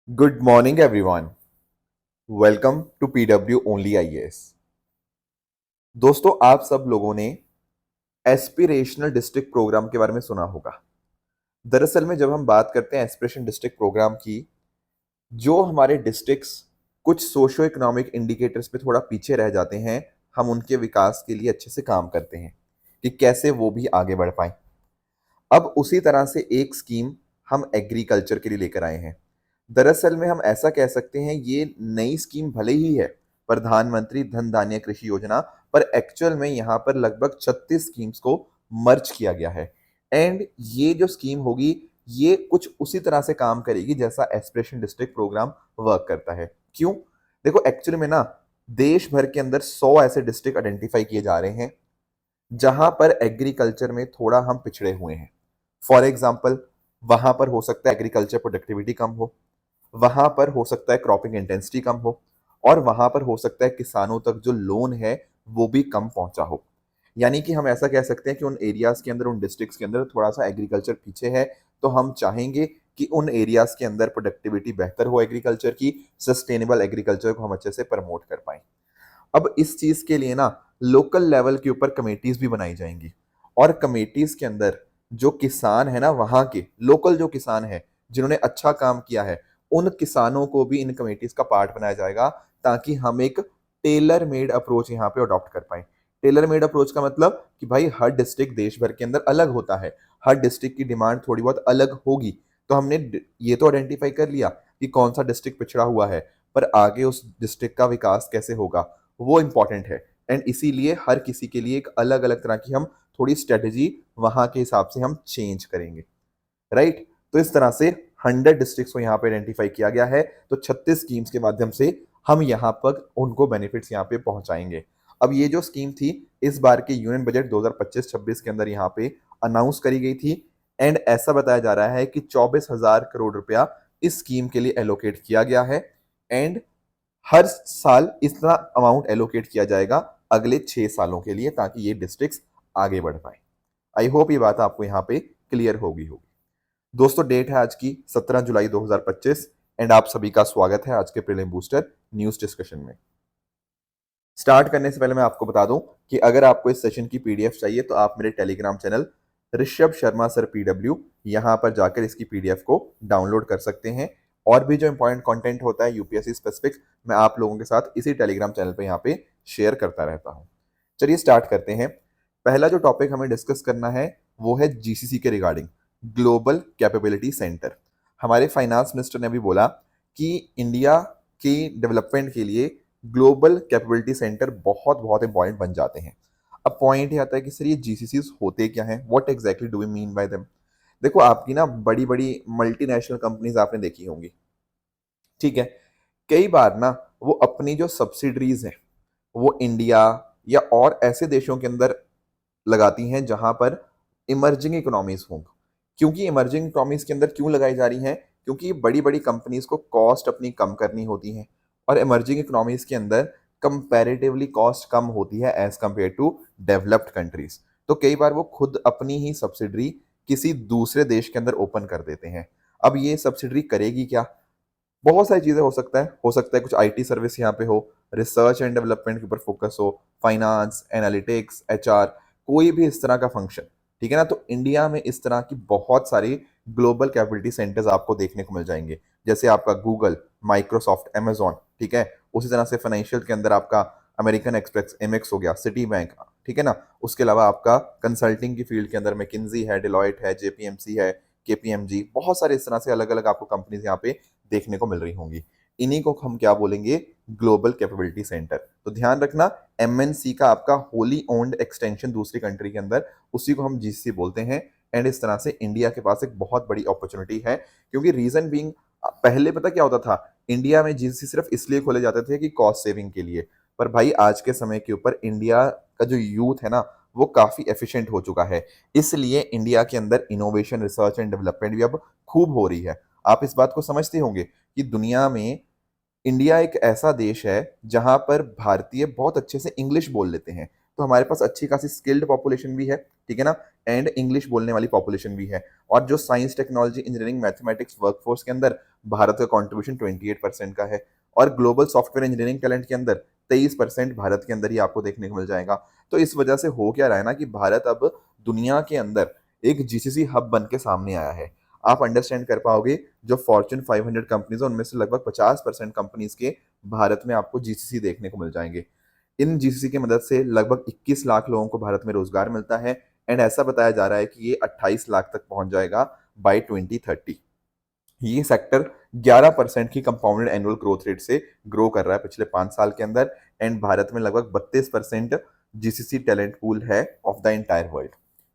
Good morning, everyone. Welcome to PW Only IAS. दोस्तों, आप सब लोगों ने एस्पिरेशनल डिस्ट्रिक्ट प्रोग्राम के बारे में सुना होगा। दरअसल में जब हम बात करते हैं एस्पिरेशन डिस्ट्रिक्ट प्रोग्राम की, जो हमारे डिस्ट्रिक्ट्स कुछ सोशो इकोनॉमिक इंडिकेटर्स पे थोड़ा पीछे रह जाते हैं, हम उनके विकास के लिए अच्छे से काम करते हैं कि कैसे वो भी आगे बढ़ पाएं। अब उसी तरह से एक स्कीम हम एग्रीकल्चर के लिए लेकर आए हैं। दरअसल में हम ऐसा कह सकते हैं, ये नई स्कीम भले ही है, प्रधानमंत्री धन धान्य कृषि योजना, पर एक्चुअल में यहाँ पर लगभग 36 स्कीम्स को मर्ज किया गया है। एंड ये जो स्कीम होगी, ये कुछ उसी तरह से काम करेगी जैसा एस्पिरेशन डिस्ट्रिक्ट प्रोग्राम वर्क करता है। क्यों? देखो, एक्चुअली में ना देश भर के अंदर 100 ऐसे डिस्ट्रिक्ट आइडेंटिफाई किए जा रहे हैं जहां पर एग्रीकल्चर में थोड़ा हम पिछड़े हुए हैं। फॉर एग्जाम्पल, वहां पर हो सकता है एग्रीकल्चर प्रोडक्टिविटी कम हो, वहां पर हो सकता है क्रॉपिंग इंटेंसिटी कम हो, और वहां पर हो सकता है किसानों तक जो लोन है वो भी कम पहुंचा हो। यानी कि हम ऐसा कह सकते हैं कि उन एरियाज के अंदर, उन डिस्ट्रिक्ट्स के अंदर थोड़ा सा एग्रीकल्चर पीछे है, तो हम चाहेंगे कि उन एरियाज के अंदर प्रोडक्टिविटी बेहतर हो एग्रीकल्चर की, सस्टेनेबल एग्रीकल्चर को हम अच्छे से प्रमोट कर पाए। अब इस चीज के लिए ना लोकल लेवल के ऊपर कमेटीज भी बनाई जाएंगी, और कमेटीज के अंदर जो किसान है ना, वहां के लोकल जो किसान है जिन्होंने अच्छा काम किया है, उन किसानों को भी इन कमेटीज का पार्ट बनाया जाएगा, ताकि हम एक टेलर मेड अप्रोच यहाँ पे अडॉप्ट कर पाए। टेलर मेड अप्रोच का मतलब कि भाई हर डिस्ट्रिक्ट देश भर के अंदर अलग होता है, हर डिस्ट्रिक्ट की डिमांड थोड़ी बहुत अलग होगी। तो हमने ये तो आइडेंटिफाई कर लिया कि कौन सा डिस्ट्रिक्ट पिछड़ा हुआ है, पर आगे उस डिस्ट्रिक्ट का विकास कैसे होगा वो इंपॉर्टेंट है। एंड इसीलिए हर किसी के लिए एक अलग अलग तरह की हम थोड़ी स्ट्रेटेजी वहां के हिसाब से हम चेंज करेंगे, राइट? तो इस तरह से 100 डिस्ट्रिक्ट्स को यहाँ पे आइडेंटिफाई किया गया है, तो 36 स्कीम्स के माध्यम से हम यहाँ पर उनको बेनिफिट्स यहाँ पे पहुंचाएंगे। अब ये जो स्कीम थी, इस बार के यूनियन बजट 2025-26 के अंदर यहाँ पे अनाउंस करी गई थी, एंड ऐसा बताया जा रहा है कि 24,000 करोड़ रुपया इस स्कीम के लिए एलोकेट किया गया है। एंड हर साल इतना अमाउंट एलोकेट किया जाएगा अगले 6 सालों के लिए, ताकि ये डिस्ट्रिक्ट्स आगे बढ़ पाए। आई होप ये बात आपको यहाँ पे क्लियर होगी। दोस्तों, डेट है आज की 17 जुलाई 2025, एंड आप सभी का स्वागत है आज के प्रीलिम बूस्टर न्यूज डिस्कशन में। स्टार्ट करने से पहले मैं आपको बता दूं कि अगर आपको इस सेशन की पीडीएफ चाहिए तो आप मेरे Telegram channel Rishabh Sharma sir PW, यहाँ पर जाकर इसकी पीडीएफ को डाउनलोड कर सकते हैं। और भी जो इंपॉर्टेंट कंटेंट होता है यूपीएससी स्पेसिफिक, मैं आप लोगों के साथ इसी टेलीग्राम चैनल पे यहाँ पे शेयर करता रहता हूँ। चलिए स्टार्ट करते हैं। पहला जो टॉपिक हमें डिस्कस करना है वो है जीसीसी के रिगार्डिंग, ग्लोबल कैपेबिलिटी सेंटर। हमारे फाइनेंस मिनिस्टर ने अभी बोला कि इंडिया की डेवलपमेंट के लिए ग्लोबल कैपेबिलिटी सेंटर बहुत बहुत इंपॉर्टेंट बन जाते हैं। अब पॉइंट ये आता है कि सर ये जीसीसी होते क्या हैं, what exactly do we mean by them. देखो, आपकी ना बड़ी बड़ी मल्टीनेशनल कंपनीज आपने देखी होंगी, ठीक है? कई बार ना वो अपनी जो सब्सिडरीज हैं वो इंडिया या और ऐसे देशों के अंदर लगाती हैं जहां पर इमर्जिंग इकोनॉमीज हों। क्योंकि इमर्जिंग इकोनॉमीज के अंदर क्यों लगाई जा रही हैं? क्योंकि बड़ी बड़ी कंपनीज को कॉस्ट अपनी कम करनी होती है, और इमर्जिंग इकोनॉमीज के अंदर कंपैरेटिवली कॉस्ट कम होती है as compare to developed countries. तो कई बार वो खुद अपनी ही सब्सिडरी किसी दूसरे देश के अंदर ओपन कर देते हैं। अब ये सब्सिडरी करेगी क्या? बहुत सारी चीजें हो सकता है कुछ आईटी सर्विस यहाँ पे हो, रिसर्च एंड डेवलपमेंट के ऊपर फोकस हो, फाइनेंस, एनालिटिक्स, एचआर, कोई भी इस तरह का फंक्शन, ठीक है ना? तो इंडिया में इस तरह की बहुत सारी ग्लोबल कैपेबिलिटी सेंटर्स आपको देखने को मिल जाएंगे, जैसे आपका गूगल, माइक्रोसॉफ्ट, amazon, ठीक है? उसी तरह से फाइनेंशियल के अंदर आपका अमेरिकन एक्सप्रेस, एमएक्स हो गया, सिटी बैंक, ठीक है ना? उसके अलावा आपका कंसल्टिंग की फील्ड के अंदर मैकिंजी है, डिलॉयट है, जेपीएमसी है, केपीएमजी, बहुत सारे इस तरह से अलग अलग आपको कंपनीज यहाँ पे देखने को मिल रही होंगी। इन्हीं को हम क्या बोलेंगे? Global capability centre. तो ध्यान रखना, एमएनसी का आपका होली ओन्ड एक्सटेंशन दूसरी कंट्री के अंदर, उसी को हम जीसीसी बोलते हैं। एंड इस तरह से इंडिया के पास एक बहुत बड़ी अपॉर्चुनिटी है, क्योंकि रीजन बीइंग, पहले पता क्या होता था, इंडिया में जीसीसी सिर्फ इसलिए खोले जाते थे कि कॉस्ट सेविंग के लिए। पर भाई आज के समय के ऊपर इंडिया का जो यूथ है ना, वो काफी एफिशिएंट हो चुका है, इसलिए इंडिया के अंदर इनोवेशन, रिसर्च एंड डेवलपमेंट भी अब खूब हो रही है। आप इस बात को समझते होंगे कि दुनिया में इंडिया एक ऐसा देश है जहां पर भारतीय बहुत अच्छे से इंग्लिश बोल लेते हैं, तो हमारे पास अच्छी खासी स्किल्ड पॉपुलेशन भी है, ठीक है ना? एंड इंग्लिश बोलने वाली पॉपुलेशन भी है। और जो science, technology, engineering, mathematics workforce के अंदर भारत का कंट्रीब्यूशन 28% का है। और ग्लोबल सॉफ्टवेयर इंजीनियरिंग टैलेंट के अंदर 23% भारत के अंदर ही आपको देखने को मिल जाएगा। तो इस वजह से हो क्या रहा है ना कि भारत अब दुनिया के अंदर एक जीसीसी हब बन के सामने आया है। आप अंडरस्टैंड कर पाओगे, जो फॉर्च्यून 500 कंपनीज है उनमें से लगभग 50% कंपनीज के भारत में आपको जीसीसी देखने को मिल जाएंगे। इन जीसीसी की मदद से लगभग 21 लाख लोगों को भारत में रोजगार मिलता है। एंड ऐसा बताया जा रहा है कि ये 28 लाख तक पहुंच जाएगा बाय 2030। ये सेक्टर 11% की कंपाउंडेड एनुअल ग्रोथ रेट से ग्रो कर रहा है पिछले 5 साल के अंदर। एंड भारत में लगभग 32% जीसीसी टैलेंट पूल है of the entire world.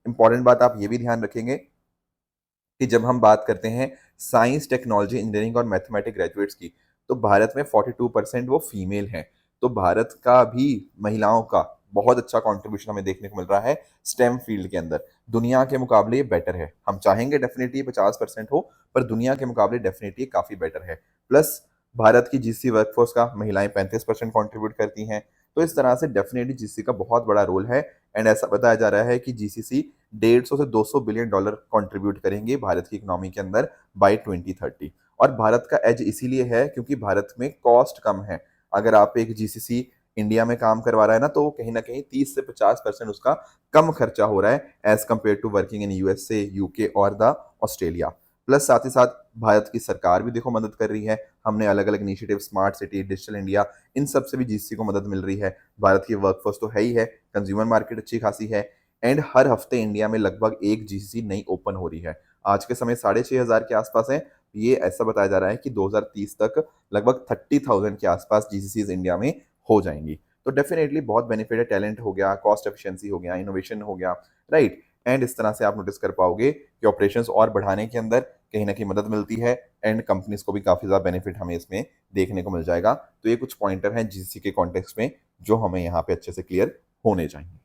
Important बात आप ये भी ध्यान रखेंगे कि जब हम बात करते हैं साइंस, टेक्नोलॉजी, इंजीनियरिंग और मैथमेटिक्स ग्रेजुएट्स की, तो भारत में 42% वो फीमेल हैं। तो भारत का भी महिलाओं का बहुत अच्छा कंट्रीब्यूशन हमें देखने को मिल रहा है स्टेम फील्ड के अंदर। दुनिया के मुकाबले ये बेटर है। हम चाहेंगे डेफिनेटली 50% हो, पर दुनिया के मुकाबले डेफिनेटली काफ़ी बेटर है। प्लस भारत की जीसी वर्कफोर्स का महिलाएं 35% कॉन्ट्रीब्यूट करती हैं। तो इस तरह से डेफिनेटली जीसी का बहुत बड़ा रोल है। एंड ऐसा बताया जा रहा है कि जीसीसी 150 से 200 बिलियन डॉलर कंट्रीब्यूट करेंगे भारत की इकोनॉमी के अंदर बाय 2030। और भारत का एज इसीलिए है क्योंकि भारत में कॉस्ट कम है। अगर आप एक जीसीसी इंडिया में काम करवा रहा है ना, तो कहीं ना कहीं 30 से 50% उसका कम खर्चा हो रहा है as compare to working in USA, UK और द ऑस्ट्रेलिया। प्लस साथ ही साथ भारत की सरकार भी देखो मदद कर रही है। हमने अलग अलग initiative, smart city, digital India, इन सब से भी जीसीसी को मदद मिल रही है। भारत की वर्कफोर्स तो है ही है, कंज्यूमर मार्केट अच्छी खासी है। एंड हर हफ्ते इंडिया में लगभग एक जीसीसी नई ओपन हो रही है। आज के समय 6,500 के आसपास है। ये ऐसा बताया जा रहा है कि 2030 तक लगभग 30,000 के आसपास जीसीसीज इंडिया में हो जाएंगी। तो डेफिनेटली बहुत बेनिफिट है। टैलेंट हो गया, कॉस्ट एफिशिएंसी हो गया, इनोवेशन हो गया, राइट। एंड इस तरह से आप नोटिस कर पाओगे कि ऑपरेशंस और बढ़ाने के अंदर कहीं ना कहीं मदद मिलती है। एंड कंपनीज को भी काफी ज्यादा बेनिफिट हमें इसमें देखने को मिल जाएगा। तो ये कुछ पॉइंटर हैं जीसीसी के कॉन्टेक्स्ट में जो हमें यहाँ पे अच्छे से क्लियर होने चाहिए।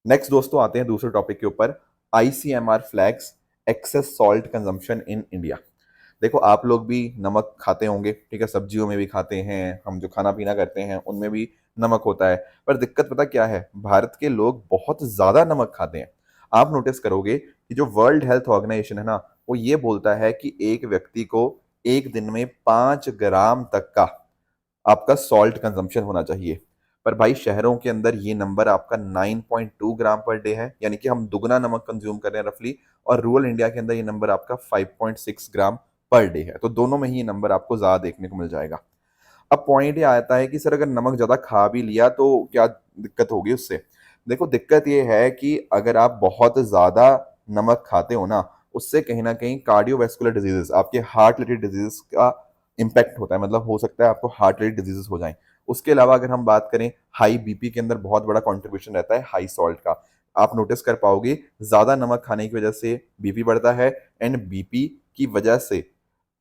नेक्स्ट दोस्तों आते हैं दूसरे टॉपिक के ऊपर, ICMR flags excess salt consumption in India. देखो आप लोग भी नमक खाते होंगे, ठीक है, सब्जियों में भी खाते हैं, हम जो खाना पीना करते हैं उनमें भी नमक होता है। पर दिक्कत पता क्या है, भारत के लोग बहुत ज्यादा नमक खाते हैं। आप नोटिस करोगे कि जो वर्ल्ड हेल्थ ऑर्गेनाइजेशन है ना, वो ये बोलता है कि एक व्यक्ति को एक दिन में 5 ग्राम तक का आपका सॉल्ट कंजम्पशन होना चाहिए। पर भाई शहरों के अंदर ये नंबर आपका 9.2 ग्राम पर डे है, यानी कि हम दुगना नमक कंज्यूम कर रहे हैं रफली। और रूरल इंडिया के अंदर ये नंबर आपका 5.6 ग्राम पर डे है। तो दोनों में ही ये नंबर आपको ज्यादा देखने को मिल जाएगा। अब पॉइंट ये आता है कि सर अगर नमक ज्यादा खा भी लिया तो क्या दिक्कत होगी उससे। देखो दिक्कत ये है कि अगर आप बहुत ज्यादा नमक खाते हो ना, उससे कहीं ना कहीं कार्डियोवैस्कुलर डिजीजेस, आपके हार्ट रिलेटेड डिजीजेस का इम्पैक्ट होता है। मतलब हो सकता है आपको हार्ट रिलेटेड डिजीजेस हो जाएं। उसके अलावा अगर हम बात करें, हाई बीपी के अंदर बहुत बड़ा कंट्रीब्यूशन रहता है हाई सॉल्ट का। आप नोटिस कर पाओगे ज्यादा नमक खाने की वजह से बीपी बढ़ता है। एंड बीपी की वजह से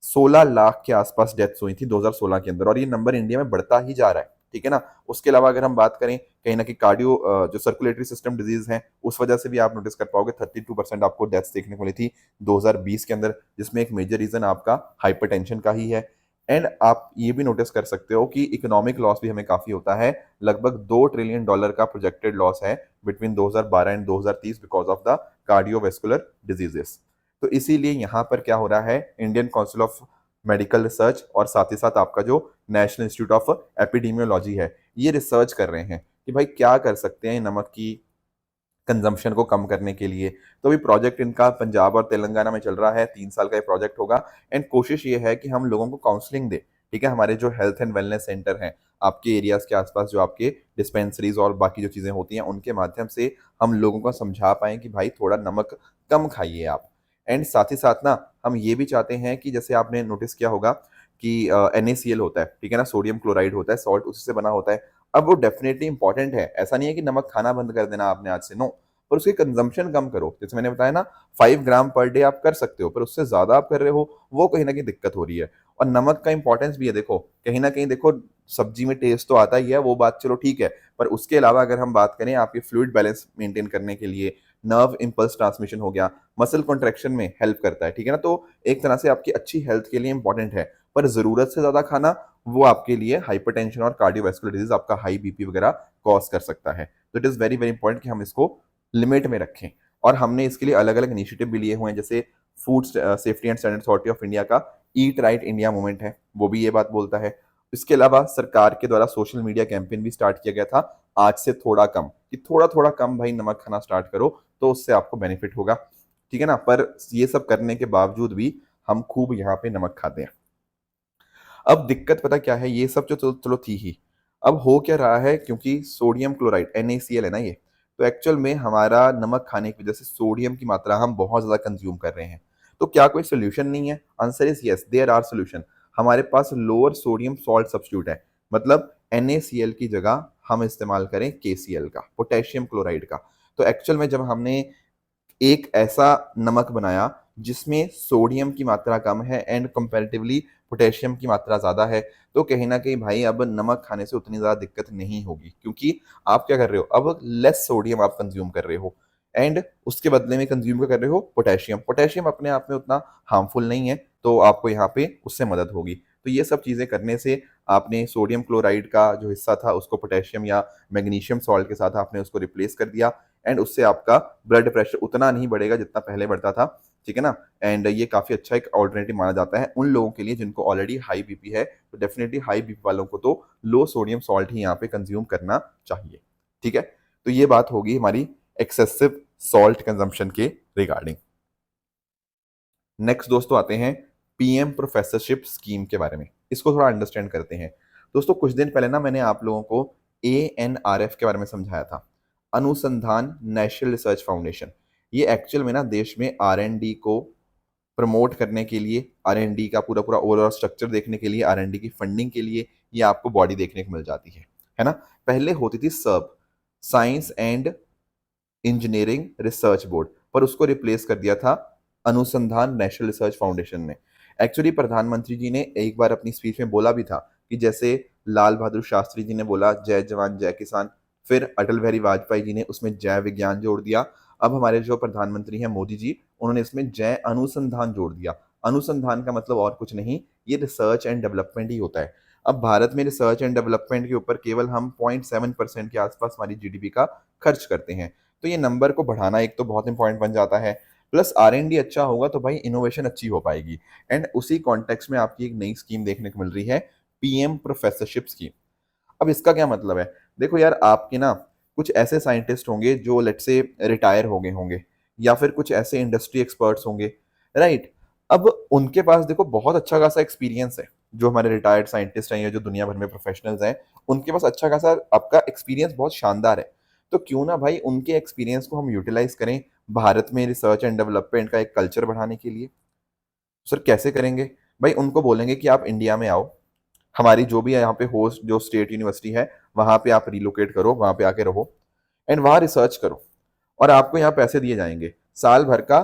16 लाख के आसपास डेथ्स हुई थी 2016 के अंदर, और ये नंबर इंडिया में बढ़ता ही जा रहा है, ठीक है ना। उसके अलावा अगर हम बात करें कहीं ना कहीं कार्डियो जो सर्कुलेटरी सिस्टम डिजीज है, उस वजह से भी आप नोटिस कर पाओगे 32% आपको डेथ्स देखने को मिली थी 2020 के अंदर, जिसमें एक मेजर रीजन आपका हाइपरटेंशन का ही है। एंड आप ये भी नोटिस कर सकते हो कि इकोनॉमिक लॉस भी हमें काफी होता है। लगभग $2 ट्रिलियन का प्रोजेक्टेड लॉस है between 2012 and 2030 because of the cardiovascular diseases. तो इसीलिए यहाँ पर क्या हो रहा है, Indian council of medical research और साथ ही साथ आपका जो नेशनल इंस्टीट्यूट ऑफ एपिडेमियोलॉजी है, ये रिसर्च कर रहे हैं कि भाई क्या कर सकते हैं नमक की कंजम्पशन को कम करने के लिए। तो अभी प्रोजेक्ट इनका पंजाब और तेलंगाना में चल रहा है, 3 साल का ये प्रोजेक्ट होगा। एंड कोशिश ये है कि हम लोगों को काउंसलिंग दे, ठीक है। हमारे जो हेल्थ एंड वेलनेस सेंटर हैं आपके एरियाज के आसपास, जो आपके डिस्पेंसरीज और बाकी जो चीजें होती हैं, उनके माध्यम से हम लोगों को समझा पाएं कि भाई थोड़ा नमक कम खाइए आप। एंड साथ ही साथ ना हम ये भी चाहते हैं कि जैसे आपने नोटिस किया होगा कि NaCl होता है, ठीक है ना, सोडियम क्लोराइड होता है, सॉल्ट उसी से बना होता है। अब वो डेफिनेटली इंपॉर्टेंट है, ऐसा नहीं है कि नमक खाना बंद कर देना आपने आज से, नो। पर उसकी कंजम्पशन कम करो। जैसे मैंने बताया ना, 5 ग्राम पर डे आप कर सकते हो, पर उससे ज्यादा आप कर रहे हो, वो कहीं ना कहीं दिक्कत हो रही है। और नमक का इंपॉर्टेंस भी है, देखो कहीं ना कहीं देखो सब्जी में टेस्ट तो आता ही है, वो बात चलो ठीक है। पर उसके अलावा अगर हम बात करें आपके फ्लूइड बैलेंस मेंटेन करने के लिए, नर्व इंपल्स ट्रांसमिशन हो गया, मसल कॉन्ट्रैक्शन में हेल्प करता है, ठीक है ना। तो एक तरह से आपकी अच्छी हेल्थ के लिए इंपॉर्टेंट है। पर जरूरत से ज्यादा खाना वो आपके लिए हाइपरटेंशन और कार्डियोवैस्कुलर डिजीज, आपका हाई बीपी वगैरह कॉज कर सकता है। तो it is very very important कि हम इसको लिमिट में रखें। और हमने इसके लिए अलग अलग इनिशिएटिव भी लिए हुए हैं, जैसे food safety and standard authority of India का ईट राइट इंडिया मूवमेंट है, वो भी ये बात बोलता है। इसके अलावा सरकार के द्वारा सोशल मीडिया कैंपेन भी स्टार्ट किया गया था, आज से थोड़ा कम, कि थोड़ा थोड़ा कम भाई नमक खाना स्टार्ट करो तो उससे आपको बेनिफिट होगा, ठीक है ना। पर ये सब करने के बावजूद भी हम खूब यहाँ पे नमक खाते हैं। अब दिक्कत पता क्या है, ये सब जो चलो थी ही, अब हो क्या रहा है, क्योंकि सोडियम क्लोराइड NaCl है ना ये, तो एक्चुअल में हमारा नमक खाने की वजह से सोडियम की मात्रा हम बहुत ज़्यादा कंज्यूम कर रहे हैं। तो क्या कोई सोल्यूशन नहीं है? Answer is yes, there are solution. हमारे पास लोअर सोडियम सॉल्ट सब्स्टिट्यूट है, मतलब NaCl की जगह हम इस्तेमाल करें KCl का, पोटेशियम क्लोराइड का। तो एक्चुअल में जब हमने एक ऐसा नमक बनाया जिसमें सोडियम की मात्रा कम है एंड कंपैरेटिवली पोटेशियम की मात्रा ज़्यादा है, तो कहीं ना कहीं भाई अब नमक खाने से उतनी ज़्यादा दिक्कत नहीं होगी, क्योंकि आप क्या कर रहे हो, अब लेस सोडियम आप कंज्यूम कर रहे हो एंड उसके बदले में कंज्यूम क्या कर रहे हो, पोटेशियम। पोटेशियम अपने आप में उतना हार्मफुल नहीं है, तो आपको यहाँ पे उससे मदद होगी। तो ये सब चीज़ें करने से आपने सोडियम क्लोराइड का जो हिस्सा था उसको पोटेशियम या मैग्नीशियम सॉल्ट के साथ आपने उसको रिप्लेस कर दिया, एंड उससे आपका ब्लड प्रेशर उतना नहीं बढ़ेगा जितना पहले बढ़ता था, ठीक है ना। एंड ये काफ़ी अच्छा एक ऑल्टरनेटिव माना जाता है उन लोगों के लिए जिनको ऑलरेडी हाई बीपी है, तो डेफिनेटली हाई बीपी वालों को तो लो सोडियम सॉल्ट ही यहाँ पे कंज्यूम करना चाहिए, ठीक है। तो ये बात होगी हमारी एक्सेसिव सॉल्ट कंजम्पशन के रिगार्डिंग। नेक्स्ट दोस्तों आते हैं PM प्रोफेसरशिप स्कीम के बारे में, इसको थोड़ा अंडरस्टैंड करते हैं। दोस्तों कुछ दिन पहले ना मैंने आप लोगों को ANRF के बारे में समझाया था, अनुसंधान नेशनल रिसर्च फाउंडेशन। ये एक्चुअल में ना देश में R&D को प्रमोट करने के लिए, R&D का पूरा पूरा ओवरऑल स्ट्रक्चर देखने के लिए, R&D की फंडिंग के लिए ये आपको बॉडी देखने को मिल जाती है ना। पहले होती थी SERB, science and engineering research board, पर उसको रिप्लेस कर दिया था अनुसंधान नेशनल रिसर्च फाउंडेशन ने। एक्चुअली प्रधानमंत्री जी ने एक बार अपनी स्पीच में बोला भी था कि जैसे लाल बहादुर शास्त्री जी ने बोला जय जवान जय किसान, फिर अटल बिहारी वाजपेयी जी ने उसमें जय विज्ञान जोड़ दिया, अब हमारे जो प्रधानमंत्री हैं मोदी जी, उन्होंने इसमें जय अनुसंधान जोड़ दिया। अनुसंधान का मतलब और कुछ नहीं, ये रिसर्च एंड डेवलपमेंट ही होता है। अब भारत में रिसर्च एंड डेवलपमेंट के ऊपर केवल हम 0.7% के आसपास हमारी GDP का खर्च करते हैं, तो ये नंबर को बढ़ाना एक तो बहुत इंपॉर्टेंट बन जाता है, प्लस R&D अच्छा होगा तो भाई इनोवेशन अच्छी हो पाएगी। एंड उसी कॉन्टेक्स्ट में आपकी एक नई स्कीम देखने को मिल रही है, PM प्रोफेसरशिप स्कीम। अब इसका क्या मतलब है, देखो यार आपके ना कुछ ऐसे साइंटिस्ट होंगे जो लेट से रिटायर हो गए होंगे, या फिर कुछ ऐसे इंडस्ट्री एक्सपर्ट्स होंगे, राइट। अब उनके पास देखो बहुत अच्छा खासा एक्सपीरियंस है, जो हमारे रिटायर्ड साइंटिस्ट हैं या जो दुनिया भर में प्रोफेशनल्स हैं, उनके पास अच्छा खासा आपका एक्सपीरियंस बहुत शानदार है। तो क्यों ना भाई उनके एक्सपीरियंस को हम यूटिलाइज करें भारत में रिसर्च एंड डेवलपमेंट का एक कल्चर बढ़ाने के लिए। सर कैसे करेंगे? भाई उनको बोलेंगे कि आप इंडिया में आओ, हमारी जो भी है यहाँ पे होस्ट जो स्टेट यूनिवर्सिटी है वहां पे आप रिलोकेट करो, वहां पे आके रहो एंड वहां रिसर्च करो, और आपको यहाँ पैसे दिए जाएंगे साल भर का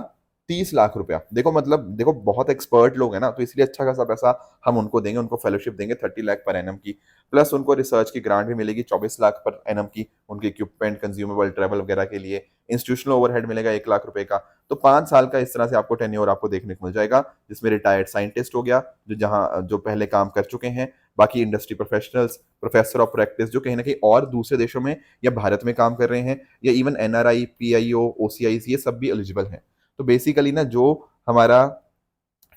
30 लाख रुपया। देखो मतलब देखो बहुत एक्सपर्ट लोग हैं ना, तो इसलिए अच्छा खासा पैसा हम उनको देंगे, उनको फेलोशिप देंगे 30 लाख पर एनम की, प्लस उनको रिसर्च की ग्रांट भी मिलेगी 24 लाख पर एनम की, उनके इक्विपमेंट कंज्यूमेबल ट्रैवल वगैरह के लिए, इंस्टीट्यूशनल ओवरहेड मिलेगा 1 लाख रुपए का। तो 5 साल का इस तरह से आपको टेन्योर आपको देखने को मिल जाएगा, जिसमें रिटायर्ड साइंटिस्ट हो गया जो जहाँ जो पहले काम कर चुके हैं, बाकी industry professionals, professor of practice जो कहीं ना कहीं और दूसरे देशों में या भारत में काम कर रहे हैं, या इवन NRI, PIO, OCIs, ये सब भी एलिजिबल हैं। तो बेसिकली ना जो हमारा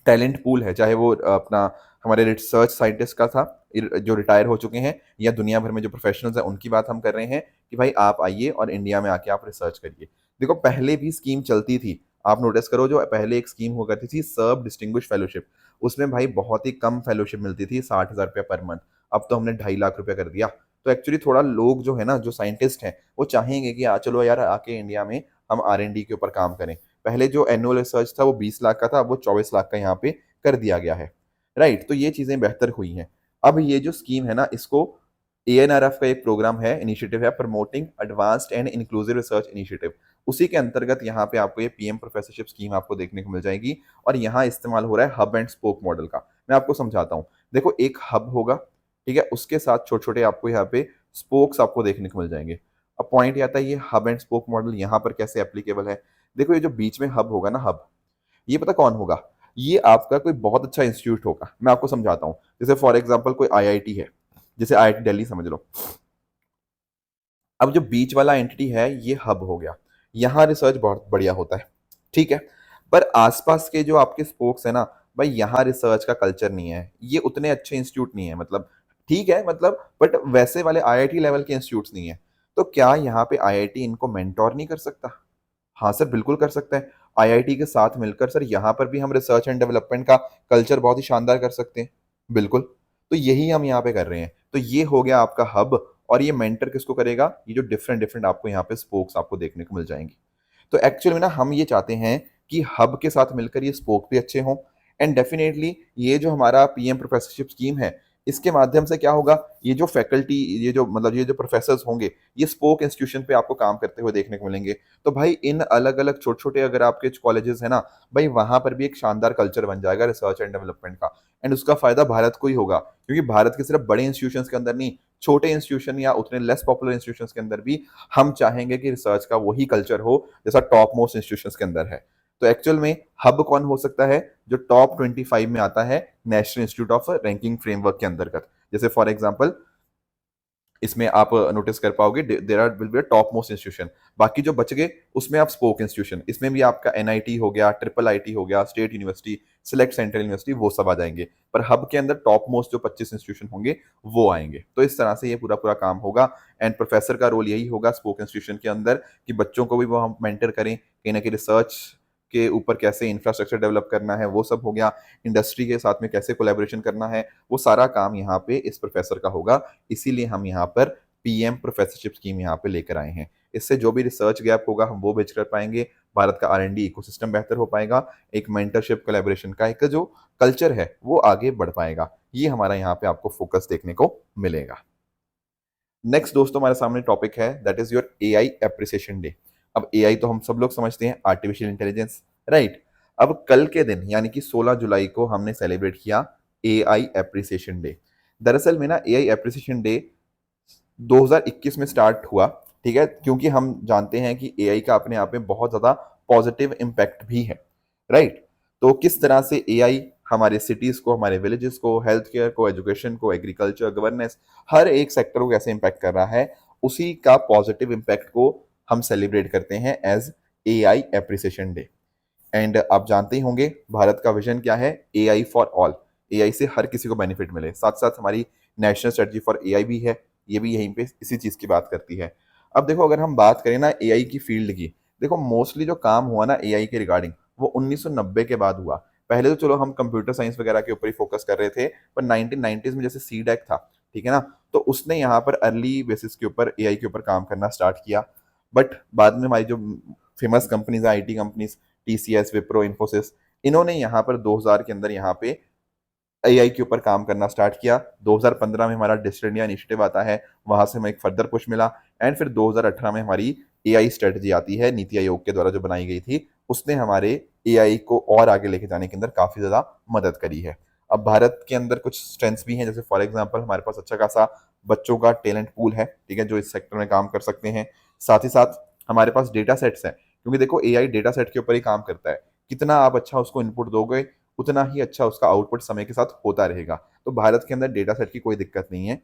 टैलेंट पूल है, चाहे वो अपना हमारे रिसर्च साइंटिस्ट का था जो रिटायर हो चुके हैं, या दुनिया भर में जो प्रोफेशनल्स हैं उनकी बात हम कर रहे हैं कि भाई आप आइए और इंडिया में आके आप रिसर्च करिए। देखो पहले भी स्कीम चलती थी, आप नोटिस करो, जो पहले एक स्कीम हुआ करती थी सर्व डिस्टिंग्विश फेलोशिप, उसमें भाई बहुत ही कम फेलोशिप मिलती थी, 60,000 रुपया पर मंथ। अब तो हमने 2.5 लाख रुपया कर दिया। तो एक्चुअली थोड़ा लोग जो है ना, जो साइंटिस्ट हैं, वो चाहेंगे कि चलो यार आके इंडिया में हम R&D के ऊपर काम करें। पहले जो एनुअल रिसर्च था वो 20 लाख का था, अब वो 24 लाख का यहाँ पे कर दिया गया है, राइट। तो ये चीजें बेहतर हुई हैं। अब ये जो स्कीम है ना, इसको ANRF का एक प्रोग्राम है, इनिशिएटिव है, promoting advanced and inclusive research initiative, उसी के अंतर्गत यहाँ पे आपको ये PM प्रोफेसरशिप स्कीम आपको देखने को मिल जाएगी। और यहाँ इस्तेमाल हो रहा है हब एंड स्पोक मॉडल का। मैं आपको समझाता हूँ। देखो एक हब होगा, ठीक है, उसके साथ छोटे छोटे आपको यहाँ पे स्पोक्स आपको देखने को मिल जाएंगे। अब पॉइंट आता है ये हब एंड स्पोक मॉडल यहाँ पर कैसे एप्लीकेबल है। देखो ये जो बीच में हब होगा ना, हब, ये पता कौन होगा, ये आपका कोई बहुत अच्छा इंस्टीट्यूट होगा। मैं आपको समझाता हूँ। जैसे फॉर एग्जांपल कोई IIT है, जैसे IIT दिल्ली समझ लो। अब जो बीच वाला एंटिटी है ये हब हो गया, यहाँ रिसर्च बहुत बढ़िया होता है, ठीक है। पर आसपास के जो आपके स्पोक्स है ना, भाई यहाँ रिसर्च का कल्चर नहीं है, ये उतने अच्छे इंस्टीट्यूट नहीं है, मतलब ठीक है, मतलब बट वैसे वाले आईआईटी लेवल के इंस्टीट्यूट्स नहीं है। तो क्या यहाँ पे आईआईटी इनको मेंटोर नहीं कर सकता? हाँ सर, बिल्कुल कर सकता है। आईआईटी के साथ मिलकर सर यहाँ पर भी हम रिसर्च एंड डेवलपमेंट का कल्चर बहुत ही शानदार कर सकते हैं, बिल्कुल। तो यही हम यहाँ पे कर रहे हैं। तो ये हो गया आपका हब, और ये मेंटर किसको करेगा? ये जो डिफरेंट डिफरेंट आपको यहाँ पे स्पोक्स आपको देखने को मिल जाएंगी। तो एक्चुअली में ना हम ये चाहते हैं कि हब के साथ मिलकर ये स्पोक भी अच्छे हों, एंड डेफिनेटली ये जो हमारा पीएम प्रोफेसरशिप स्कीम है, इसके माध्यम से क्या होगा, ये जो फैकल्टी, ये जो मतलब ये जो प्रोफेसर्स होंगे, ये स्पोक इंस्टीट्यूशन पे आपको काम करते हुए देखने को मिलेंगे। तो भाई इन अलग अलग छोटे छोटे अगर आपके कॉलेजेस है ना, भाई वहां पर भी एक शानदार कल्चर बन जाएगा रिसर्च एंड डेवलपमेंट का, एंड उसका फायदा भारत को ही होगा, क्योंकि भारत के सिर्फ बड़े इंस्टीट्यूशन के अंदर नहीं, छोटे इंस्टीट्यूशन या उतने लेस पॉपुलर इंस्टीट्यूशन के अंदर भी हम चाहेंगे कि रिसर्च का वही कल्चर हो जैसा टॉप मोस्ट इंस्टीट्यूशन के अंदर है। तो एक्चुअल में हब कौन हो सकता है? जो टॉप 25 में आता है national institute of ranking framework के अंतर्गत। जैसे फॉर एग्जांपल इसमें आप नोटिस कर पाओगे there are will be top most institution, बाकी जो बच गए उसमें आप स्पोक इंस्टीट्यूशन, इसमें भी आपका एनआईटी हो गया, ट्रिपल आईटी हो गया, state university, select central university, वो सब आ जाएंगे। पर हब के अंदर टॉप मोस्ट जो 25 इंस्टीट्यूशन होंगे वो आएंगे। तो इस तरह से ये पूरा पूरा काम होगा, एंड प्रोफेसर का रोल यही होगा स्पोक इंस्टीट्यूशन के अंदर कि बच्चों को भी वो हम मेंटर करें, कहीं ना कहीं रिसर्च के ऊपर कैसे इंफ्रास्ट्रक्चर डेवलप करना है वो सब हो गया, इंडस्ट्री के साथ में कैसे कोलैबोरेशन करना है, वो सारा काम यहाँ पे इस प्रोफेसर का होगा। इसीलिए हम यहाँ पर पीएम प्रोफेसरशिप स्कीम यहाँ पे लेकर आए हैं। इससे जो भी रिसर्च गैप होगा हम वो बेच कर पाएंगे, भारत का आर एंड डी इकोसिस्टम बेहतर हो पाएगा, एक मेंटरशिप कोलैबोरेशन का एक जो कल्चर है वो आगे बढ़ पाएगा। ये हमारा यहाँ पे आपको फोकस देखने को मिलेगा। नेक्स्ट दोस्तों हमारे सामने टॉपिक है that is your AI appreciation day. अब एआई तो हम सब लोग समझते हैं आर्टिफिशियल इंटेलिजेंस, राइट। अब कल के दिन यानी कि 16 जुलाई को हमने सेलिब्रेट किया एआई एप्रिसिएशन डे। दरअसल में ना एआई एप्रिसिएशन डे 2021 में स्टार्ट हुआ, ठीक है, क्योंकि हम जानते हैं कि एआई का अपने आप में बहुत ज़्यादा पॉजिटिव इम्पैक्ट भी है, राइट। तो किस तरह से एआई हमारे सिटीज़ को, हमारे विलेजेस को, हेल्थ केयर को, एजुकेशन को, एग्रीकल्चर, गवर्नेंस, हर एक सेक्टर को कैसे इम्पैक्ट कर रहा है, उसी का पॉजिटिव इम्पैक्ट को हम सेलिब्रेट करते हैं as AI appreciation day. And आप जानते ही होंगे भारत का विजन क्या है, एआई फॉर ऑल, एआई से हर किसी को बेनिफिट मिले। साथ साथ हमारी नेशनल स्ट्रेटजी फॉर एआई भी है, ये भी यहीं पे इसी चीज की बात करती है। अब देखो अगर हम बात करें ना एआई की फील्ड की, देखो मोस्टली जो काम हुआ ना एआई के रिगार्डिंग वो 1990 के बाद हुआ। पहले तो चलो हम कंप्यूटर साइंस वगैरह के ऊपर ही फोकस कर रहे थे, पर 1990s में जैसे सी डैक था, ठीक है ना, तो उसने यहाँ पर अर्ली बेसिस के ऊपर एआई के ऊपर काम करना स्टार्ट किया। बट बाद में हमारी जो फेमस कंपनीज है, IT companies, TCS, Wipro, Infosys, इन्होंने यहाँ पर 2000 के अंदर यहाँ पे एआई के ऊपर काम करना स्टार्ट किया। 2015 में हमारा डिजिटल इंडिया इनिशिएटिव आता है, वहां से हमें एक फर्दर पुश मिला, एंड फिर 2018 में हमारी एआई स्ट्रेटजी आती है नीति आयोग के द्वारा जो बनाई गई थी, उसने हमारे एआई को और आगे लेके जाने के अंदर काफी ज्यादा मदद करी है। अब भारत के अंदर कुछ स्ट्रेंथ्स भी हैं, जैसे फॉर एग्जांपल हमारे पास अच्छा खासा बच्चों का टैलेंट पूल है, ठीक है, जो इस सेक्टर में काम कर सकते हैं। साथ ही साथ हमारे पास डेटा सेट्स हैं, क्योंकि देखो एआई डेटा सेट के ऊपर ही काम करता है, कितना आप अच्छा उसको इनपुट दोगे उतना ही अच्छा उसका आउटपुट समय के साथ होता रहेगा। तो भारत के अंदर डेटा सेट की कोई दिक्कत नहीं है।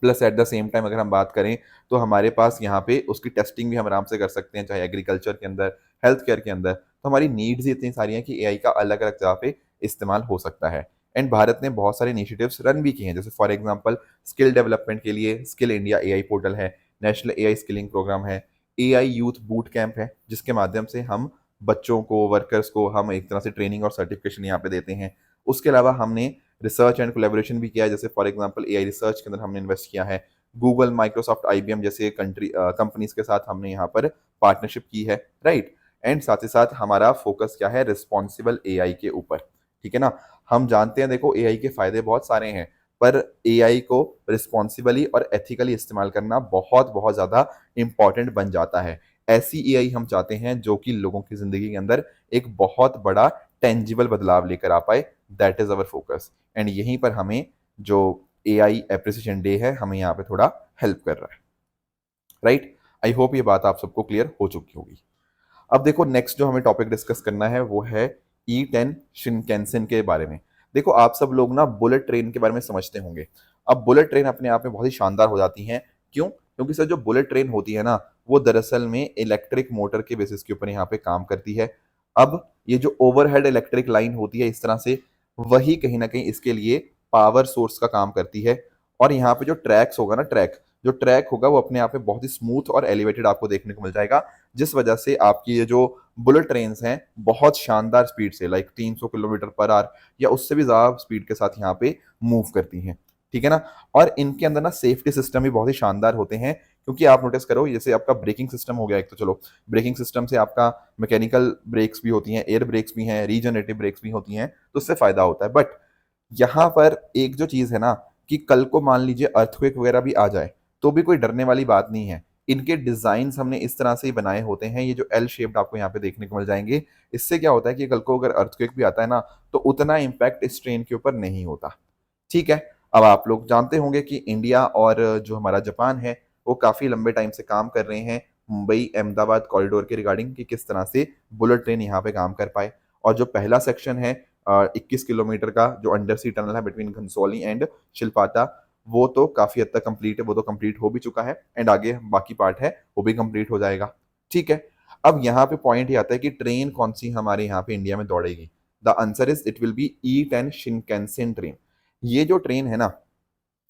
Plus at the same time अगर हम बात करें तो हमारे पास यहाँ पे उसकी टेस्टिंग भी हम आराम से कर सकते हैं, चाहे एग्रीकल्चर के अंदर, हेल्थ केयर के अंदर। तो हमारी नीड्स ही इतनी सारी हैं कि एआई का अलग अलग जगह पे इस्तेमाल हो सकता है। एंड भारत ने बहुत सारे इनिशिएटिव्स रन भी किए हैं, जैसे फॉर एग्जांपल स्किल डेवलपमेंट के लिए स्किल इंडिया एआई पोर्टल है, नेशनल एआई स्किलिंग प्रोग्राम है, एआई यूथ बूट कैंप है, जिसके माध्यम से हम बच्चों को, वर्कर्स को हम एक तरह से ट्रेनिंग और सर्टिफिकेशन यहाँ पे देते हैं। उसके अलावा हमने रिसर्च एंड कोलैबोरेशन भी किया है, जैसे फॉर एग्जांपल एआई रिसर्च के अंदर हमने इन्वेस्ट किया है, गूगल, माइक्रोसॉफ्ट, आईबीएम जैसे कंपनीज के साथ हमने यहाँ पर पार्टनरशिप की है, राइट। एंड साथ ही साथ हमारा फोकस क्या है, रिस्पॉन्सिबल एआई के ऊपर, ठीक है ना। हम जानते हैं देखो एआई के फायदे बहुत सारे हैं, पर एआई को रिस्पॉन्सिबली और एथिकली इस्तेमाल करना बहुत बहुत ज्यादा इंपॉर्टेंट बन जाता है। ऐसी एआई हम चाहते हैं जो कि लोगों की जिंदगी के अंदर एक बहुत बड़ा टेंजिबल बदलाव लेकर आ पाए, that is our focus. And यहीं पर हमें जो एआई एप्रिसिएशन डे है हमें यहाँ पे थोड़ा हेल्प कर रहा है, राइट। आई होप ये बात आप सबको क्लियर हो चुकी होगी। अब देखो नेक्स्ट जो हमें टॉपिक डिस्कस करना है वो है E10 शिनकेनसेन के बारे में। देखो आप सब लोग ना बुलेट ट्रेन के बारे में समझते होंगे। अब बुलेट ट्रेन अपने आप में बहुत ही शानदार हो जाती हैं, क्यों? क्योंकि सर जो बुलेट ट्रेन होती है ना वो दरअसल में इलेक्ट्रिक मोटर के बेसिस के ऊपर यहाँ पे काम करती है। अब ये जो ओवरहेड इलेक्ट्रिक लाइन होती है इस तरह से, वही कहीं ना कहीं इसके लिए पावर सोर्स का काम करती है। और यहाँ पे जो ट्रैक्स होगा ना, जो ट्रैक होगा वो अपने आप में बहुत ही स्मूथ और एलिवेटेड आपको देखने को मिल जाएगा, जिस वजह से आपकी ये जो बुलेट ट्रेन्स हैं बहुत शानदार स्पीड से, लाइक 300 किलोमीटर पर आवर या उससे भी ज़्यादा स्पीड के साथ यहाँ पे मूव करती हैं। ठीक है ना। और इनके अंदर ना सेफ्टी सिस्टम भी बहुत ही शानदार होते हैं, क्योंकि आप नोटिस करो जैसे आपका ब्रेकिंग सिस्टम हो गया एक, तो चलो ब्रेकिंग सिस्टम से आपका मैकेनिकल ब्रेक्स भी होती हैं, एयर ब्रेक्स भी हैं, रीजनरेटिव ब्रेक्स भी होती हैं, तो उससे फायदा होता है। बट यहाँ पर एक जो चीज़ है ना, कि कल को मान लीजिए अर्थक्वेक वगैरह भी आ जाए तो भी कोई डरने वाली बात नहीं है। इनके डिजाइन हमने इस तरह से ही बनाए होते हैं, ये जो एल शेप्ड आपको यहाँ पे देखने को मिल जाएंगे। इससे क्या होता है कि कल को अगर अर्थक्वेक भी आता है ना, तो उतना इम्पैक्ट इस ट्रेन के ऊपर नहीं होता। ठीक है। अब आप लोग जानते होंगे कि इंडिया और जो हमारा जापान है वो काफ़ी लंबे टाइम से काम कर रहे हैं मुंबई अहमदाबाद कॉरिडोर के रिगार्डिंग, कि किस तरह से बुलेट ट्रेन यहाँ पे काम कर पाए। और जो पहला सेक्शन है 21 किलोमीटर का, जो अंडर सी टनल है बिटवीन घनसोली एंड शिल्पाटा, वो तो काफ़ी हद तक कंप्लीट है, वो तो कंप्लीट हो भी चुका है, एंड आगे बाकी पार्ट है वो भी कंप्लीट हो जाएगा। ठीक है। अब यहाँ पे पॉइंट ये आता है कि ट्रेन कौन सी हमारे यहाँ पे इंडिया में दौड़ेगी। The answer is it will be E10 Shinkansen train. ये जो ट्रेन है ना,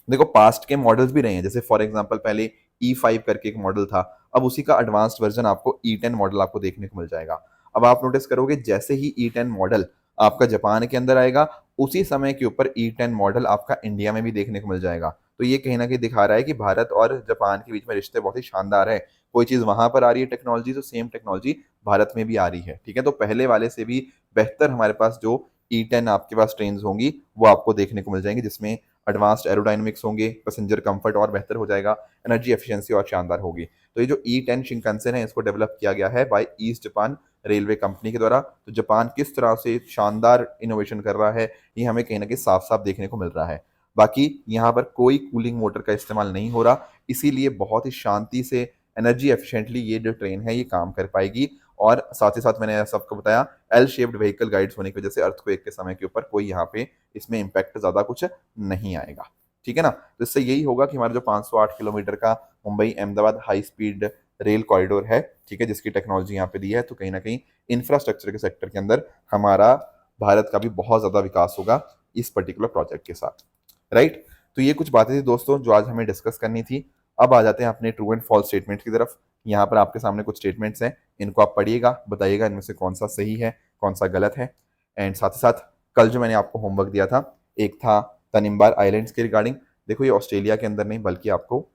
देखो पास्ट के मॉडल्स भी रहे हैं, जैसे फॉर एग्जांपल पहले E5 करके एक मॉडल था, अब उसी का एडवांस्ड वर्जन आपको E10 मॉडल आपको देखने को मिल जाएगा। अब आप नोटिस करोगे जैसे ही E10 मॉडल आपका जापान के अंदर आएगा, उसी समय के ऊपर E10 मॉडल आपका इंडिया में भी देखने को मिल जाएगा। तो ये कहीं ना कहीं दिखा रहा है कि भारत और जापान के बीच में रिश्ते बहुत ही शानदार है। कोई चीज़ वहां पर आ रही है टेक्नोलॉजी, तो सेम टेक्नोलॉजी भारत में भी आ रही है। ठीक है। तो पहले वाले से भी बेहतर हमारे पास जो E10 आपके पास ट्रेन होंगी वो आपको देखने को मिल जाएंगी, जिसमें एडवांस्ड एरोडायनेमिक्स होंगे, पैसेंजर कंफर्ट और बेहतर हो जाएगा, एनर्जी एफिशिएंसी और शानदार होगी। तो ये जो E10 शिनकानसेन है इसको डेवलप किया गया है by East Japan Railway company के द्वारा। तो जापान किस तरह से शानदार इनोवेशन कर रहा है, ये हमें कहीं ना कहीं साफ साफ देखने को मिल रहा है। बाकी यहाँ पर कोई कूलिंग मोटर का इस्तेमाल नहीं हो रहा, इसीलिए बहुत ही शांति से एनर्जी एफिशिएंटली ये जो ट्रेन है ये काम कर पाएगी। और साथ ही साथ मैंने सबको बताया एल शेप्ड व्हीकल गाइड्स होने की वजह से अर्थक्वेक के समय के ऊपर कोई यहाँ पे इसमें इम्पैक्ट ज़्यादा कुछ नहीं आएगा। ठीक है ना। तो इससे यही होगा कि हमारा जो 508 किलोमीटर का Mumbai Ahmedabad high speed rail corridor है, ठीक है, जिसकी टेक्नोलॉजी यहाँ पे दी है, तो कहीं ना कहीं इंफ्रास्ट्रक्चर के सेक्टर के अंदर हमारा भारत का भी बहुत ज़्यादा विकास होगा इस पर्टिकुलर प्रोजेक्ट के साथ। राइट। तो ये कुछ बातें थी दोस्तों जो आज हमें डिस्कस करनी थी। अब आ जाते हैं अपने ट्रू एंड फॉल्स स्टेटमेंट की तरफ। यहाँ पर आपके सामने कुछ स्टेटमेंट्स हैं, इनको आप पढ़िएगा, बताइएगा इनमें से कौन सा सही है कौन सा गलत है। एंड साथ ही साथ कल जो मैंने आपको होमवर्क दिया था, एक था तनिम्बार आइलैंड्स के रिगार्डिंग। देखो ये ऑस्ट्रेलिया के अंदर नहीं बल्कि आपको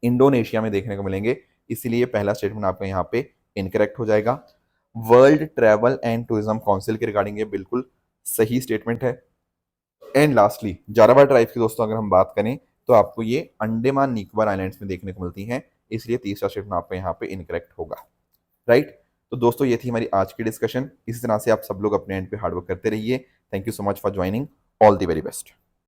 इंडोनेशिया में देखने को मिलेंगे, इसीलिए पहला स्टेटमेंट आपका यहाँ पे इनकरेक्ट हो जाएगा। World travel and tourism council के रिगार्डिंग ये बिल्कुल सही स्टेटमेंट है। एंड लास्टली जारावा ट्राइब की दोस्तों अगर हम बात करें तो आपको ये अंडमान निकोबार आइलैंड्स में देखने को मिलती हैं, इसलिए तीसरा स्टेटमेंट आपका यहाँ पे इनकरेक्ट होगा। राइट। तो दोस्तों ये थी हमारी आज की डिस्कशन। इसी तरह से आप सब लोग अपने एंड पे हार्डवर्क करते रहिए। Thank you so much for joining. All the very best.